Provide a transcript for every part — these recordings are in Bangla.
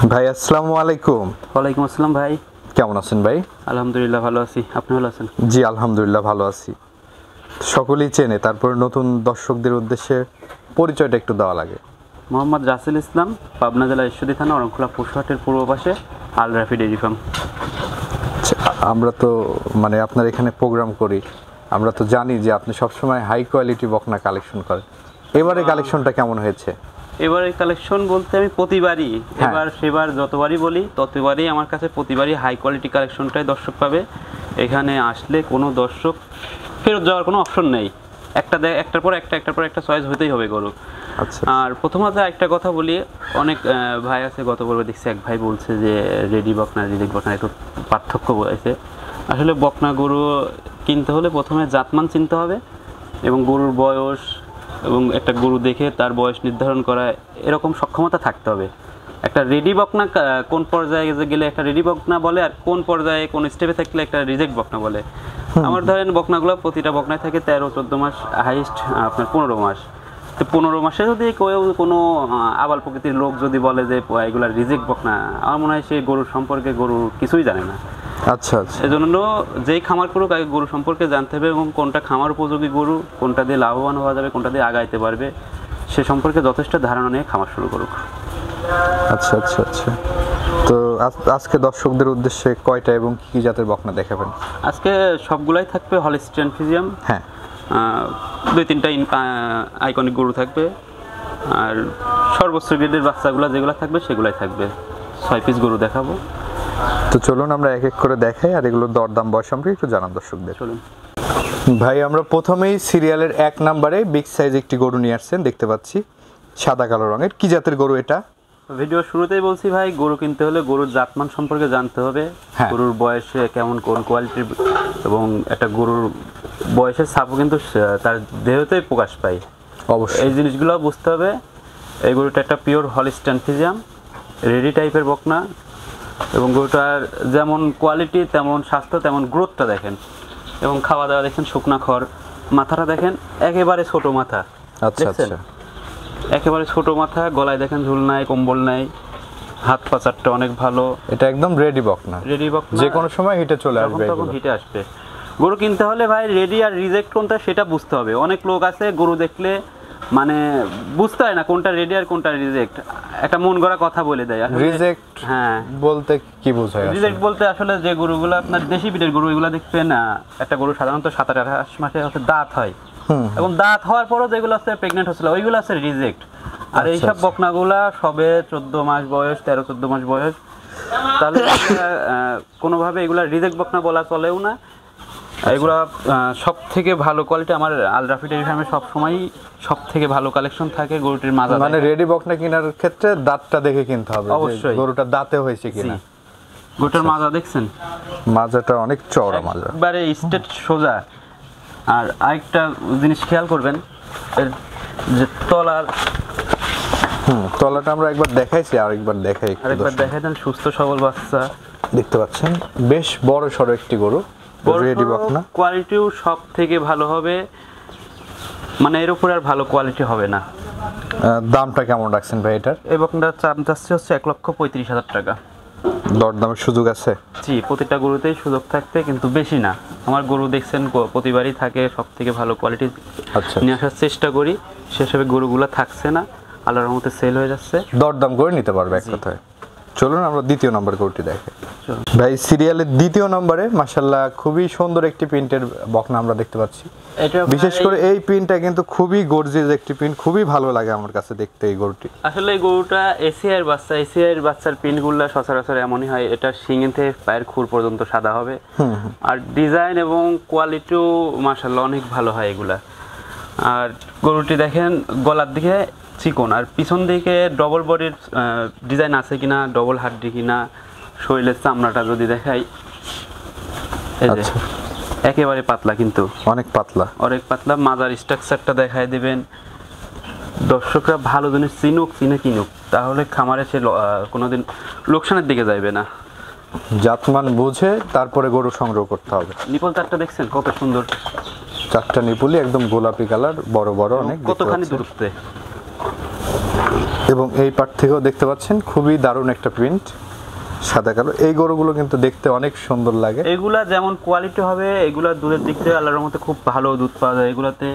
ভাই আসসালামু আলাইকুম। ওয়ালাইকুম আসসালাম ভাই। কেমন আছেন ভাই? আলহামদুলিল্লাহ ভালো আছি, আপনি ভালো আছেন? জি আলহামদুলিল্লাহ ভালো আছি। সকলেই চেনে, তারপর নতুন দর্শকদের উদ্দেশ্যে পরিচয়টা একটু দেওয়া লাগে। মোহাম্মদ রাসেল ইসলাম, পাবনা জেলা ঈশ্বরদী থানা অরণখোলা পশুহাটের পূর্ব পাশে আল রাফি ডেইরি ফার্ম। আচ্ছা, আমরা তো মানে আপনার এখানে প্রোগ্রাম করি, আমরা তো জানি যে আপনি সবসময় হাই কোয়ালিটি বকনা কালেকশন করেন। এবারে কালেকশনটা কেমন হয়েছে? এবারে কালেকশন বলতে আমি প্রতিবারই হ্যাঁ। সেবার যতবারই বলি ততবারই আমার কাছে প্রতিবারই হাই কোয়ালিটি কালেকশনটাই দর্শক পাবে। এখানে আসলে কোনো দর্শক ফেরত যাওয়ার কোনো অপশন নেই। একটার পর একটা চয়েস হতেই হবে গরু। আচ্ছা, আর প্রথমত একটা কথা বলি, অনেক ভাই আছে, গত পর্বে দেখছি এক ভাই বলছে যে রেডি বকনা রিজেক্ট বকনা একটু পার্থক্য বলেছে। আসলে বকনা গরু কিনতে হলে প্রথমে জাতমান চিনতে হবে এবং গরুর বয়স এবং একটা গরু দেখে তার বয়স নির্ধারণ করা এরকম সক্ষমতা থাকতে হবে। একটা রেডি বকনা কোন পর্যায়ে গেলে একটা রেডি বকনা বলে, আর কোন পর্যায়ে কোন স্টেপে থাকলে একটা রিজেক্ট বকনা বলে। আমার ধরেন বকনাগুলো প্রতিটা বকনায় থাকে 13-14 মাস, হাইস্ট আপনার 15 মাস। তো 15 মাসে যদি কেউ কোনো আবাল প্রকৃতির লোক যদি বলে যে এগুলা রিজেক্ট বকনা, আমার মনে হয় সেই গরুর সম্পর্কে গরুর কিছুই জানে না। আচ্ছা আচ্ছা। এজন্য যেই খামার করুক আগে গরু সম্পর্কে জানতে হবে এবং কোনটা খামার উপযোগী গরু, কোনটা দিয়ে লাভবান হওয়া যাবে, কোনটা দিয়ে আগাইতে পারবে, সে সম্পর্কে যথেষ্ট ধারণা নিয়ে খামার শুরু করুক। আচ্ছা আচ্ছা আচ্ছা। তো আজকে দর্শকদের উদ্দেশ্যে কয়টা এবং কি কি জাতের বকনা দেখাবেন? আজকে সবগুলাই থাকবে হলিস্টিয়ান ফ্রিজিয়ান, হ্যাঁ। 2-3টা আইকনিক গরু থাকবে, আর সর্বোচ্চ গ্রেডের বাচ্চাগুলো যেগুলো থাকবে সেগুলাই থাকবে। 6 পিস গরু দেখাবো। তো চলুন আমরা এক এক করে দেখাই, আর এগুলোর দরদাম বয়স সম্পর্কে একটু জানান দর্শকদের। চলুন ভাই, আমরা প্রথমেই সিরিয়ালের 1 নম্বরে বিগ সাইজ একটি গরু নিয়ে আসছেন, দেখতে পাচ্ছি সাদা কালো রঙের। কি জাতের গরু এটা? ভিডিও শুরুতেই বলছি ভাই, গরু কিনতে হলে গরুর জাতমান সম্পর্কে জানতে হবে। হ্যাঁ। গরুর বয়সে কেমন কোন কোয়ালিটির, এবং একটা গরুর বয়সের ছাপও কিন্তু তার দেহতেই প্রকাশ পায়। অবশ্যই এই জিনিসগুলো বুঝতে হবে। এই গরুটা একটা পিওর হলিস্টিয়ান ফ্রিজিয়ান, রেডি টাইপের বকনা, এবং গরুটার যেমন কোয়ালিটি তেমন স্বাস্থ্য তেমন গ্রোথটা দেখেন, এবং খাওয়া দাওয়া দেখেন শুকনা খড়। মাথাটা দেখেন একেবারে ছোট মাথা। আচ্ছা দেখছেন? আচ্ছা। একেবারে ছোট মাথা, গলায় দেখেন ঝুল নাই, কম্বল নাই, হাত পা চারটা অনেক ভালো। এটা একদম রেডি বকনা, রেডি বকনা, যে কোনো সময় হিটে চলে আসবে। তখন হিটে আসবে। গরু কিনতে হলে ভাই রেডি আর রিজেক্ট কোনটা সেটা বুঝতে হবে। অনেক লোক আছে গরু দেখলে মানে বুঝতে হয় না কোনটা রেডি আর কোনটা রিজেক্ট, একটা মন গড়া কথা বলে দেয়। রিজেক্ট হ্যাঁ, বলতে কি বোঝায়? রিজেক্ট বলতে আসলে যে গরুগুলো আপনার দেশি ব্রিডের গরু, এগুলো দেখবেন না, একটা গরু সাধারণত 27-28 মাসে হচ্ছে দাঁত হয়, এবং দাঁত হওয়ার পরও যেগুলো আছে প্রেগনেন্ট হচ্ছিল ওইগুলো আছে রিজেক্ট। আর এইসব বকনাগুলা সবে 14 মাস বয়স, 13-14 মাস বয়স, তাহলে কোনোভাবে এগুলা রিজেক্ট বকনা বলা চলেও না। এগুলা সব থেকে ভালো কোয়ালিটি। আমার আল রাফি ডেইরি ফার্মে সবসময় সব থেকে ভালো কালেকশন থাকে গরুটির মাজা। মানে রেডি বকনা কেনার ক্ষেত্রে দাঁতটা দেখে কিনতে হবে, অবশ্যই। গরুটা দাঁতে হয়েছে কিনা। গরুটার মাজা দেখছেন, মাজাটা অনেক চওড়া মাজা, একবারে স্ট্রেট সোজা। আর আরেকটা জিনিস খেয়াল করবেন, এর যে তলার, তলাটা আমরা একবার দেখাইছি, আরেকবার দেখাই একটু আরেকবার দর্শক। দেখাই দেন। সুস্থ সবল বাচ্চা, দেখতে পাচ্ছেন বেশ বড় সড়ো একটি গরু, রেডি বকনা। কোয়ালিটিও সব থেকে ভালো হবে, মানে এর উপরে আর ভালো কোয়ালিটি হবে না। দামটা কেমন রাখছেন ভাই এটার? এই বকনাটার দাম চাচ্ছে হচ্ছে 1,35,000 টাকা। দরদামের সুযোগ আছে? জি, প্রতিটা গরুতেই সুযোগ থাকতে, কিন্তু বেশি না। আমার গরু দেখছেন প্রতিবারই থাকে, সব থেকে ভালো কোয়ালিটি আচ্ছা নিয়ে আসার চেষ্টা করি। সেসবে গরুগুলো থাকছে না, আল্লাহর রহমতে সেল হয়ে যাচ্ছে। দরদাম করে নিতে পারবে এক কথায়। চলুন আমরা দ্বিতীয় নম্বর গরুটি দেখাই। চলুন। ভাই, সিরিয়ালের দ্বিতীয় নম্বরে মাশাআল্লাহ খুবই সুন্দর একটি প্রিন্টের বকনা আমরা দেখতে পাচ্ছি। এটা বিশেষ করে এই প্রিন্টটা কিন্তু খুবই গর্জিয়াস একটি প্রিন্ট, খুবই ভালো লাগে আমার কাছে দেখতে এই গরুটি। আসলে এই গরুটা এসিআইয়ের বাচ্চা। এসিআইয়ের বাচ্চার প্রিন্টগুলো সচরাচর এমনই হয়, এটা শিঙে থেকে পায়ের খুর পর্যন্ত সাদা হবে, আর ডিজাইন এবং কোয়ালিটিও মাশাআল্লাহ অনেক ভালো হয় এগুলা। আর গরুটি দেখেন গলার দিকে চিকন, আর পিছন দিকে ডবল বডির ডিজাইন আছে কিনা, ডবল হাড্ডি কিনা, শরীরের চামড়াটা যদি দেখাই, এই যে আচ্ছা। একেবারে পাতলা, কিন্তু অনেক পাতলা, অনেক পাতলা। মাজার স্ট্রাকচারটা দেখায় দিবেন। দর্শকরা ভালো জিনিস চিনে কিনুক, তাহলে খামারে সে কোনোদিন লোকসানের দিকে যাইবে না। জাতমান বুঝে তারপরে গরু সংগ্রহ করতে হবে। নিপল চারটা দেখছেন কত সুন্দর, চারটা নিপুলি একদম গোলাপি কালার, বড় বড় অনেক, কতখানি দূরত্বে। এবং এই পার্ট থেকেও দেখতে পাচ্ছেন খুবই দারুণ একটা প্রিন্ট, সাদা কালো। এই গরুগুলো কিন্তু দেখতে অনেক সুন্দর লাগে। এগুলা যেমন কোয়ালিটি হবে, এগুলা দুধের দিক থেকে আল্লাহর মধ্যে খুব ভালো দুধ পাওয়া যায় এগুলাতে,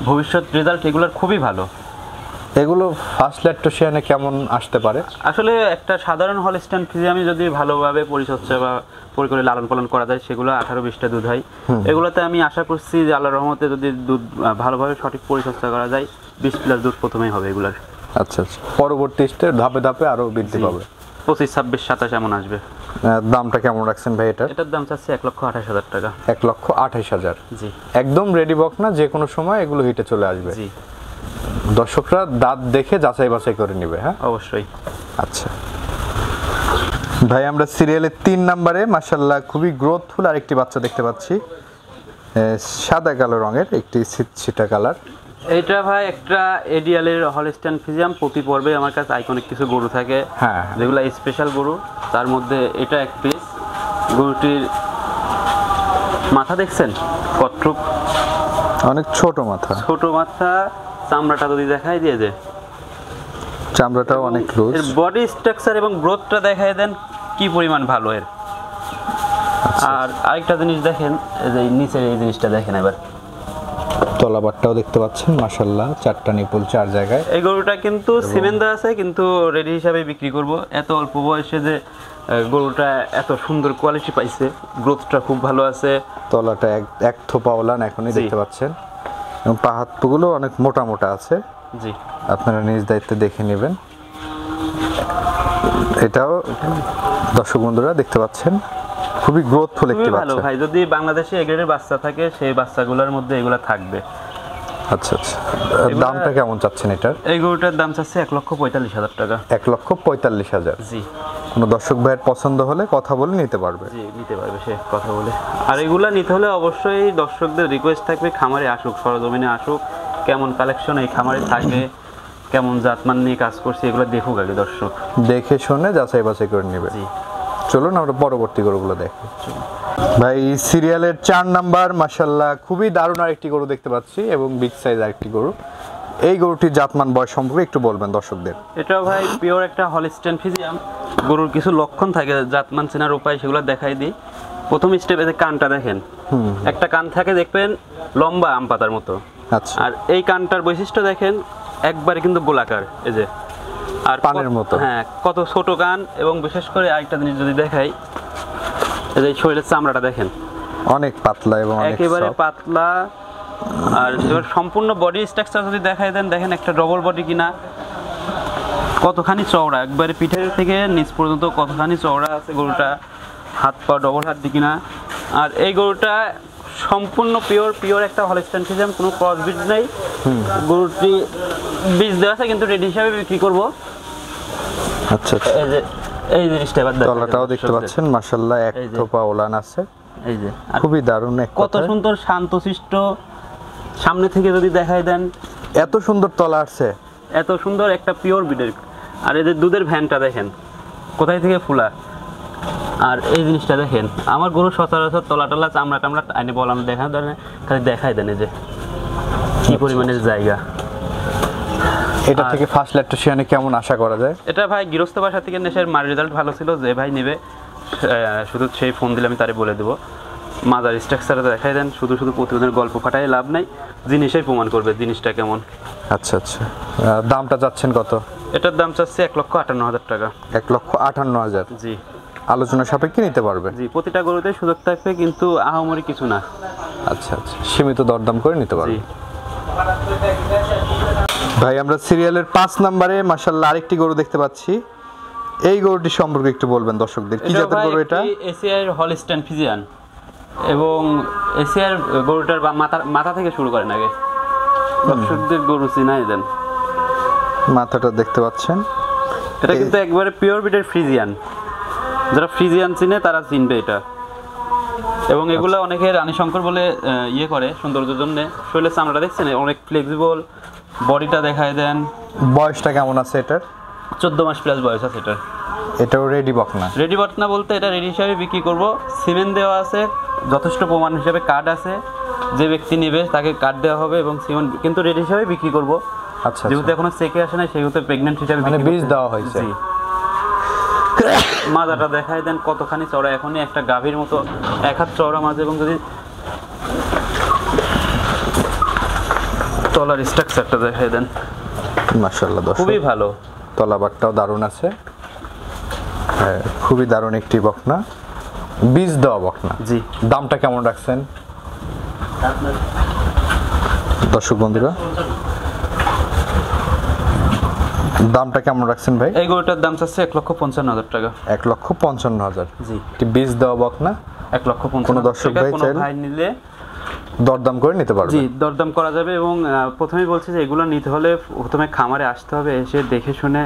ভবিষ্যৎ রেজাল্ট এগুলার খুবই ভালো। এগুলো ফার্স্ট ল্যাকটোশিয়ানে কেমন আসতে পারে? আসলে একটা সাধারণ হলস্টাইন ফ্রিজিয়ামে যদি ভালোভাবে পরিচর্যা বা করে লালন পালন করা যায়, সেগুলো 18-20টা দুধ হয়। এগুলোতে আমি আশা করছি যে আল্লাহর রহমতে যদি দুধ ভালোভাবে সঠিক পরিচর্যা করা যায়, 20+ দুধ প্রথমেই হবে এগুলার। আচ্ছা আচ্ছা, পরবর্তী স্টেপ ধাপে ধাপে আরো বৃদ্ধি পাবে। 25, 26, 27 এমন আসবে। দামটা কেমন রাখছেন ভাই এটার? এটার দাম চাচ্ছি 1,28,000 টাকা। 1,28,000। জি, একদম রেডি বকনা, যে কোনো সময় এগুলো হিটে চলে আসবে। জি, দর্শকরা দাঁত দেখে যাচাই বাছাই করে নেবে। হ্যাঁ, অবশ্যই। আচ্ছা ভাই, আমরা সিরিয়ালের 3 নম্বরে মাশাআল্লাহ খুবই গ্রোথফুল আরেকটি বাচ্চা দেখতে পাচ্ছি, সাদা কালো রঙের একটি ছিটা কালার। এইটা ভাই একটা এডিএলের হলস্টাইন ফ্রিজিয়াম। প্রতি পর্বে আমার কাছে আইকনিক কিছু গরু থাকে, হ্যাঁ, যেগুলো স্পেশাল গরু। তার মধ্যে এটা এক পিস। গরুটির মাথা দেখছেন কতটুক? অনেক ছোট মাথা। ছোট মাথা, চামড়াটা যদি দেখাই দিয়ে যে চামড়াটাও অনেক লুজ। এর বডি স্ট্রাকচার এবং গ্রোথটা দেখাই দেন কি পরিমাণ ভালো এর। আর আরেকটা জিনিস দেখেন, এই যে নিচের এই জিনিসটা দেখেন এবার, তলাবারটাও দেখতে পাচ্ছেন মাশাআল্লাহ, 4টা নিপুল 4 জায়গায়। এই গরুটা কিন্তু সিমেন্ট দেওয়া আছে, কিন্তু রেডি হিসাবে বিক্রি করব। এত অল্প বয়সে যে গরুটা এত সুন্দর কোয়ালিটি পাইছে, গ্রোথটা খুব ভালো আছে। তলাটা এক থোপা ওলান এখনই দেখতে পাচ্ছেন, এবং পা হাতগুলো অনেক মোটা মোটা আছে। জি, আপনারা নিজ দায়িত্বে দেখে নেবেন। এটাও দর্শক বন্ধুরা দেখতে পাচ্ছেন খুবই গ্রোথফুল একটি খুবই ভালো বাচ্চা। ভাই। যদি বাংলাদেশে এ গ্রেডের বাচ্চা থাকে, সেই বাচ্চাগুলোর মধ্যে এগুলা থাকবে। আচ্ছা আচ্ছা, দামটা কেমন চাচ্ছেন এটার? এই গরুটার দাম চাচ্ছে 1,45,000 টাকা। 1,45,000। জি, কোনো দর্শক ভাইয়ের পছন্দ হলে কথা বলে নিতে পারবে। জি, নিতে পারবে সে কথা বলে। আর এগুলা নিতে হলে অবশ্যই দর্শকদের রিকোয়েস্ট থাকবে খামারে আসুক, সরজমিনে আসুক, কেমন কালেকশন এই খামারে থাকে, কেমন জাতমান নিয়ে কাজ করছে, এগুলো দেখুক আগে দর্শক, দেখে শুনে যাচাই বাছাই করে নেবে। জি। চলুন আমরা পরবর্তী গরুগুলো দেখি। ভাই সিরিয়ালের 4 নাম্বার মাশাআল্লাহ খুবই দারুণ আরেকটি গরু দেখতে পাচ্ছি, এবং বিগ সাইজ আরেকটি গরু। এই গরুটির জাতমান বয়স সম্পর্কে একটু বলবেন দর্শকদের। এটাও ভাই পিওর একটা হলস্টাইন ফ্রিজিয়াম। গরুর কিছু লক্ষণ থাকে জাতমান চেনার উপায়, সেগুলো দেখাই দিই। প্রথম স্টেপে যে কানটা দেখেন, একটা কান থাকে দেখবেন লম্বা আম পাতার মতো। আচ্ছা, আর এই কানটার বৈশিষ্ট্য দেখেন একবারে কিন্তু গোলাকার, এই যে, আর পানের মতো। হ্যাঁ, কত ছোট কান। এবং বিশেষ করে আরেকটা জিনিস যদি দেখাই, এই যে শরীরের চামড়াটা দেখেন অনেক পাতলা এবং অনেক একেবারে soft। পাতলা। আর এবার সম্পূর্ণ বডি স্ট্রাকচার যদি দেখাই দেন, দেখেন একটা ডবল বডি কিনা, কতখানি চওড়া, একবারে পিঠের থেকে নিচ পর্যন্ত কতখানি চওড়া আছে গরুটা, হাত পা ডবল হাড্ডি কিনা। আর এই গরুটা সম্পূর্ণ পিওর একটা হলস্টাইন ফ্রিজিয়াম, কোনো ক্রস ব্রিড নেই। গরুটি বীজ দেওয়া আছে, কিন্তু রেডি হিসাবে বিক্রি করব। আচ্ছা আচ্ছা, এই যে এই জিনিসটা এবার দেখেন, তলাটাও দেখতে পাচ্ছেন মাশাআল্লাহ এক এই যে। থোপা ওলান আছে, এই যে, আর খুবই দারুণ এক কত কথায়। সুন্দর শান্তশিষ্ট। সামনে থেকে যদি দেখাই দেন, এত সুন্দর তলা আসছে, এত সুন্দর একটা পিওর ব্রিডের। আর এদের দুধের ভ্যানটা দেখেন কোথায় থেকে ফুলা। আর এই জিনিসটা দেখেন, আমার গরু সচরাচর তলা টলা চামড়া টামড়া আইনে বলানো দেখা ধরেন, খালি দেখাই দেন এই যে কি পরিমাণের জায়গা। এটা থেকে ফার্স্ট ল্যাকটোশিয়ানে কেমন আশা করা যায়? এটা ভাই গৃহস্থ বাসা থেকে নেশার মার রেজাল্ট ভালো ছিল, যে ভাই নেবে শুধু সেই ফোন দিলে আমি তারে বলে দেবো। মাদার স্ট্রাকচারটা দেখাই দেন, শুধু প্রতিদিনের গল্প ফাটাই লাভ নাই, জিনিসেই প্রমাণ করবে জিনিসটা কেমন। আচ্ছা আচ্ছা, দামটা যাচ্ছেন কত? এটার দাম চাচ্ছে 1,58,000 টাকা। 1,58,000। জি, আলোচনা সাপেক্ষে নিতে পারবে। জি, প্রতিটা গরুতে সুযোগ থাকবে, কিন্তু আহামরি কিছু না। আচ্ছা আচ্ছা, সীমিত দরদাম করে নিতে জি, পারবে। ভাই আমরা সিরিয়ালের 5 নম্বরে মাশাআল্লাহ আরেকটি গরু দেখতে পাচ্ছি। এই গরুটি সম্পর্কে একটু বলবেন দর্শকদের, কি জাতের গরু এটা? এশিয়ার হলস্টাইন ফ্রিজিয়ান। এবং এশিয়ার গরুটার মাথা থেকে শুরু করেন আগে, দর্শকদের গরু চিনাই দেন। মাথাটা দেখতে পাচ্ছেন, এটা কিন্তু একবারে পিওর ব্রিডের ফ্রিজিয়ান। যারা ফ্রিজিয়ান চিনে তারা চিনবে এটা। এবং এগুলা অনেকে রানী শঙ্কর বলে ইয়ে করে সৌন্দর্যের জন্য। শরীরের চামড়াটা দেখছেন অনেক ফ্লেক্সিবল, বডিটা দেখায় দেন। বয়সটা কেমন আছে এটার? 14 মাস প্লাস বয়স আছে এটার। এটাও রেডি বকনা? রেডি বটনা বলতে এটা রেডি হিসাবে বিক্রি করব। সিমেন্ট দেওয়া আছে, যথেষ্ট প্রমাণ হিসাবে কার্ড আছে, যে ব্যক্তি নেবে তাকে কার্ড দেওয়া হবে এবং সিমেন্ট, কিন্তু রেডি হিসাবে বিক্রি করব। আচ্ছা, যেহেতু এখনো চেকে আসে না সেহেতু প্রেগন্যান্ট হিসাবে মানে বিক্রি বীজ করতে- দেওয়া হয়েছে। জি। মাজাটা দেখায় দেন কতখানি চওড়া, এখনই একটা গাভীর মতো 1 হাত চওড়া মাঝে, এবং যদি তলার স্ট্রাকচারটা দেখায় দেন মাশাআল্লাহ দর্শক, খুবই ভালো। তলাবারটাও দারুণ আছে। হ্যাঁ, খুবই দারুণ একটি বকনা, বীজ দেওয়া বকনা। জি। দামটা কেমন রাখছেন দর্শক বন্ধুরা? দামটা কেমন রাখছেন ভাই? এই গরুটার দাম চাচ্ছে 1,55,000 টাকা। 1,55,000। জি। একটি বীজ দেওয়া বকনা, 1,55,000 কোনো দর্শক টাকা। ভাই কোনো চাইলে ভাই নিলে দরদাম করে নিতে পারবে। জি দরদাম করা যাবে। এবং প্রথমেই বলছি যে এগুলো নিতে হলে প্রথমে খামারে আসতে হবে, এসে দেখে শুনে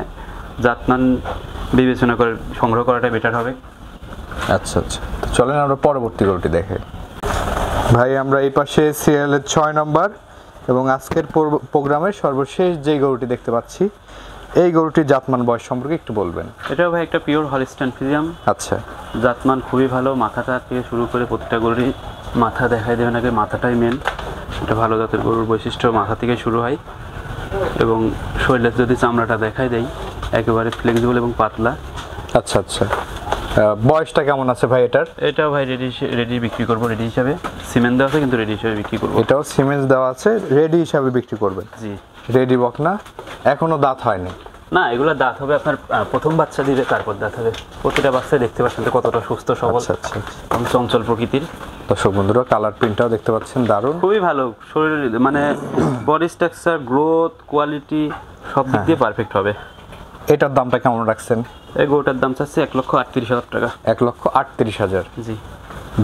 জাতমান বিবেচনা করে সংগ্রহ করাটা বেটার হবে। আচ্ছা আচ্ছা, তো চলেন আমরা পরবর্তী গরুটি দেখাই। ভাই আমরা এই পাশে সিরিয়ালের 6 নম্বর এবং আজকের প্রোগ্রামের সর্বশেষ যেই গরুটি দেখতে পাচ্ছি, এই গরুটির জাতমান বয়স সম্পর্কে একটু বলবেন। এটাও ভাই একটা পিওর হলিস্টাইন ফ্রিজিয়ান। আচ্ছা, জাতমান খুবই ভালো, মাথাটা থেকে শুরু করে প্রত্যেকটা গরুরই মাথা দেখাই দেবেন আগে, মাথাটাই মেন। এটা ভালো জাতের গরুর বৈশিষ্ট্য মাথা থেকে শুরু হয়। এবং শরীরের যদি চামড়াটা দেখাই দেয় একেবারে ফ্লেক্সিবল এবং পাতলা। আচ্ছা আচ্ছা, বয়সটা কেমন আছে ভাই এটার? এটাও ভাই রেডি বিক্রি করবো, রেডি হিসাবে সিমেন্ট দেওয়া আছে কিন্তু রেডি হিসাবে বিক্রি করবো। এটাও সিমেন্স দেওয়া আছে, রেডি হিসাবে বিক্রি করবেন। জি। রেডি বকনা, এখনো দাঁত হয়নি। না, এগুলো দাঁত হবে আপনার প্রথম বাচ্চা দিবে, তারপর দাঁত হবে। প্রতিটা বাচ্চা দেখতে পাচ্ছেন তো কতটা সুস্থ সবল আচ্ছা আচ্ছা, এবং চঞ্চল প্রকৃতির। দর্শক বন্ধুরা কালার প্রিন্টটাও দেখতে পাচ্ছেন দারুণ, খুবই ভালো শরীর, মানে বডি স্ট্রাকচার, গ্রোথ, কোয়ালিটি সব দিক দিয়ে পারফেক্ট হবে। এটার দামটা কেমন রাখছেন? এই গরুটার দাম চাচ্ছে 1,38,000 টাকা। 1,38,000। জি।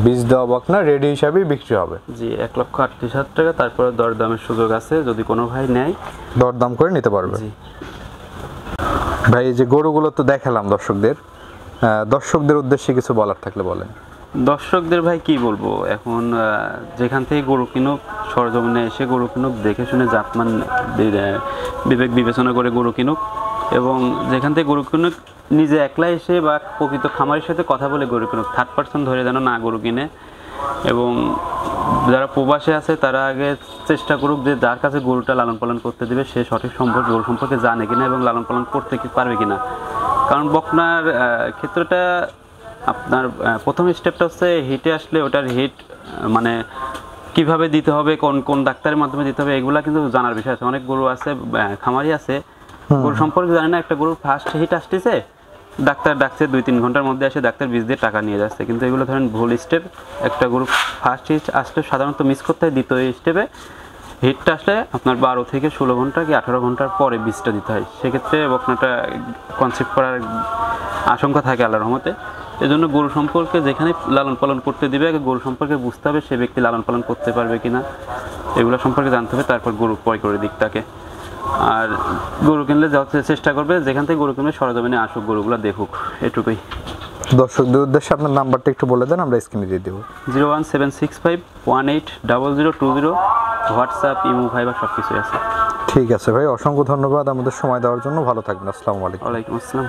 বীজ দেওয়া বকনা, রেডি হিসাবেই বিক্রি হবে। জি 1,38,000 টাকা। তারপরে দরদামের সুযোগ আছে যদি কোনো ভাই নেয়, দরদাম করে নিতে পারবে। জি। ভাই এই যে গরুগুলো তো দেখালাম দর্শকদের, দর্শকদের উদ্দেশ্যে কিছু বলার থাকলে বলেন। দর্শকদের ভাই কি বলবো, এখন যেখান থেকে গরু কিনুক, সরজমিনে এসে গরু কিনুক, দেখে শুনে জাতমান বিবেক বিবেচনা করে গরু কিনুক। এবং যেখান থেকে গরু কিনুক নিজে একলা এসে বা প্রকৃত খামারের সাথে কথা বলে গরু কিনুক, থার্ড পার্সন ধরে যেন না গরু কিনে। এবং যারা প্রবাসে আছে তারা আগে চেষ্টা করুক যে যার কাছে গরুটা লালন পালন করতে দেবে সে সঠিক সম্পর্কে গরু সম্পর্কে জানে কিনা এবং লালন পালন করতে পারবে কিনা। কারণ বকনার ক্ষেত্রটা আপনার প্রথম স্টেপটা হচ্ছে হিটে আসলে ওটার হিট মানে কিভাবে দিতে হবে, কোন কোন ডাক্তারের মাধ্যমে দিতে হবে, এগুলা কিন্তু জানার বিষয় আছে। অনেক গরু আছে, খামারি আছে, গরু সম্পর্কে জানে না, একটা গরুর ফার্স্ট হিট আসতেছে, ডাক্তার ডাকছে 2-3 ঘন্টার মধ্যে এসে ডাক্তার বীজ দিয়ে টাকা নিয়ে যাচ্ছে। কিন্তু এগুলো ধরেন ভুল স্টেপ। একটা গরু ফার্স্ট হিট আসলে সাধারণত মিস করতে হয়, দ্বিতীয় স্টেপে হিটটা আসলে আপনার 12 থেকে 16 ঘন্টা কি 18 ঘন্টার পরে বীজটা দিতে হয়। সেক্ষেত্রে বকনাটা কনসেপ্ট করার আশঙ্কা থাকে আল্লাহর রহমতে। এজন্য গরু সম্পর্কে যেখানে লালন পালন করতে দিবে আগে গরু সম্পর্কে বুঝতে হবে সে ব্যক্তি লালন পালন করতে পারবে কিনা, এগুলো সম্পর্কে জানতে হবে, তারপর গরু ক্রয় করে দিকটাকে। আর গরু কিনলে চেষ্টা করবে যেখান থেকে গরু কিনবে সরজমিনে আসুক, গরুগুলো দেখুক, এটুকুই। দর্শকদের উদ্দেশ্যে আপনার নাম্বারটা একটু বলে দেন, আমরা স্ক্রিনে দিয়ে দেবো। 01765180020, হোয়াটসঅ্যাপ, ইমো, ভাইবার সব কিছুই আছে। ঠিক আছে ভাই, অসংখ্য ধন্যবাদ আমাদের সময় দেওয়ার জন্য। ভালো থাকবেন, আসসালামু আলাইকুম। ওয়ালাইকুম আসসালাম।